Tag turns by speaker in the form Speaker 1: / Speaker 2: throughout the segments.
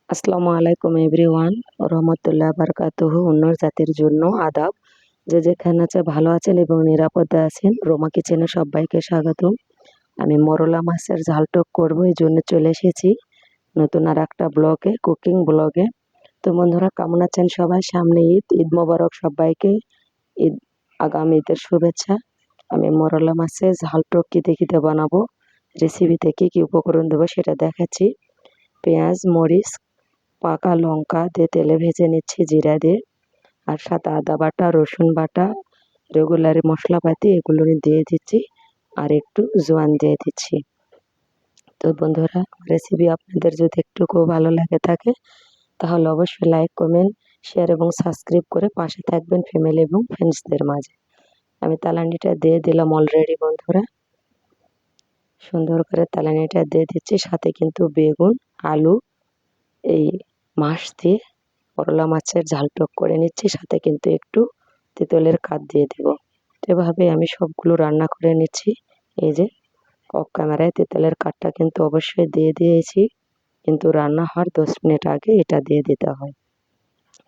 Speaker 1: আসসালামু আলাইকুম এভরিওয়ান রহমতুল্লাহ বারকাতুহু অন্যর জাতির জন্য আদাব। যে যেখানে আছে ভালো আছেন এবং নিরাপদে আছেন। রোমা কিচেনে সবাইকে স্বাগতম। আমি মরলা মাছের ঝাল টক করবো, এই জন্য চলে এসেছি নতুন আর একটা ব্লগে, কুকিং ব্লগে। তো বন্ধুরা, কেমন আছেন সবাই? সামনে ঈদ, ঈদ মোবারক সবাইকে। ঈদ, আগামী ঈদের শুভেচ্ছা। আমি মরলা মাছের ঝাল টক কী দেখিতে বানাবো, রেসিপিতে কী কী উপকরণ দেবো সেটা দেখাচ্ছি। পেঁয়াজ, মরিচ, পাকা লঙ্কা দিয়ে তেলে ভেজে নিচ্ছি জিরা দিয়ে, আর সাথে আদা বাটা, রসুন বাটা, রেগুলার মশলাপাতি এগুলো দিয়ে দিচ্ছি, আর একটু জোয়ান দিয়ে দিচ্ছি। তো বন্ধুরা, রেসিপি আপনাদের যদি একটুকুও ভালো লাগে থাকে তাহলে অবশ্যই লাইক, কমেন্ট, শেয়ার এবং সাবস্ক্রাইব করে পাশে থাকবেন ফ্যামিলি এবং ফ্রেন্ডসদের মাঝে। আমি তালানিটা দিয়ে দিলাম অলরেডি বন্ধুরা, সুন্দর করে তালানিটা দিয়ে দিচ্ছি। সাথে কিন্তু বেগুন, আলু, এই মাছ দিয়ে করলা মাছের ঝাল টক করে নিচ্ছি। সাথে কিন্তু একটু তেঁতুলের কাঠ দিয়ে দেব। এভাবে আমি সবগুলো রান্না করে নিচ্ছি। এই যে অফ ক্যামেরায় তেঁতুলের কাঠটা কিন্তু অবশ্যই দিয়ে দিয়েছি, কিন্তু রান্না হওয়ার 10 মিনিট আগে এটা দিয়ে দিতে হয়।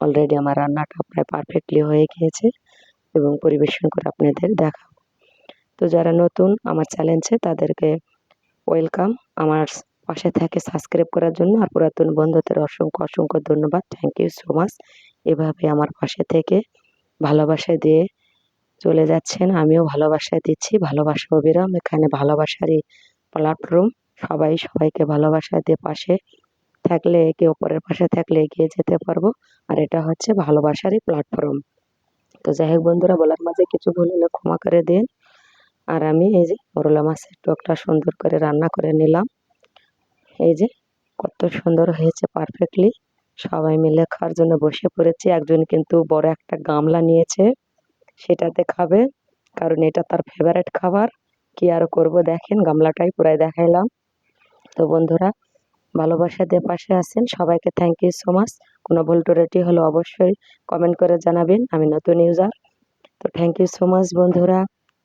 Speaker 1: অলরেডি আমার রান্নাটা প্রায় পারফেক্টলি হয়ে গিয়েছে এবং পরিবেশন করে আপনাদের দেখাবো। তো যারা নতুন আমার চ্যানেলে তাদেরকে ওয়েলকাম, আমার পাশে থেকে সাবস্ক্রাইব করার জন্য। আর পুরাতন বন্ধুদের অসংখ্য অসংখ্য ধন্যবাদ, থ্যাংক ইউ সো মাচ। এভাবে আমার পাশে থেকে ভালোবাসা দিয়ে চলে যাচ্ছেন, আমিও ভালোবাসা দিচ্ছি। ভালোবাসা অবিরাম, এখানে ভালোবাসারই প্ল্যাটফর্ম। সবাই সবাইকে ভালোবাসা দিয়ে পাশে থাকলে, একে অপরের পাশে থাকলে এগিয়ে যেতে পারবো। আর এটা হচ্ছে ভালোবাসারই প্ল্যাটফর্ম। তো যাই হোক বন্ধুরা, বলার মাঝে কিছু ভুল হলে ক্ষমা করে দিন। আর আমি এই যে করলা মাছের টকটা সুন্দর করে রান্না করে নিলাম। এই যে কত সুন্দর হয়েছে পারফেক্টলি। সবাই মিলে খাওয়ার জন্য বসে পড়েছি। একজন কিন্তু বড় একটা গামলা নিয়েছে, সেটাতে খাবে, কারণ এটা তার ফেভারিট খাবার। কি আর করব, দেখেন গামলাটাই পুরাই দেখাইলাম। তো বন্ধুরা, ভালোবাসা দিয়ে পাশে আছেন সবাইকে থ্যাংক ইউ সো মাচ। কোনো ভুল ত্রুটি হলে অবশ্যই কমেন্ট করে জানাবেন, আমি নতুন ইউজার। তো থ্যাংক ইউ সো মাচ বন্ধুরা।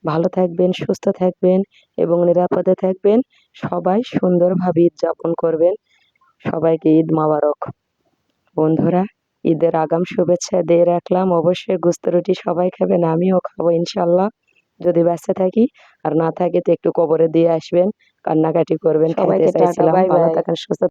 Speaker 1: ভালো থাকবেন, সুস্থ থাকবেন এবং নিরাপদে থাকবেন। সবাই সুন্দরভাবে ঈদ যাপন করবেন। সবাইকে ঈদ মোবারক। বন্ধুরা, ঈদের আগাম শুভেচ্ছা দিয়ে রাখলাম। অবশ্যই গোস্ত রুটি সবাই খাবেন, আমিও খাবো ইনশাল্লাহ, যদি ব্যস্ত থাকি। আর না থাকি তো একটু কবরে দিয়ে আসবেন, কান্নাকাটি করবেন। সবাইকে টাটা, বাই বাই। ভালো থাকেন, সুস্থ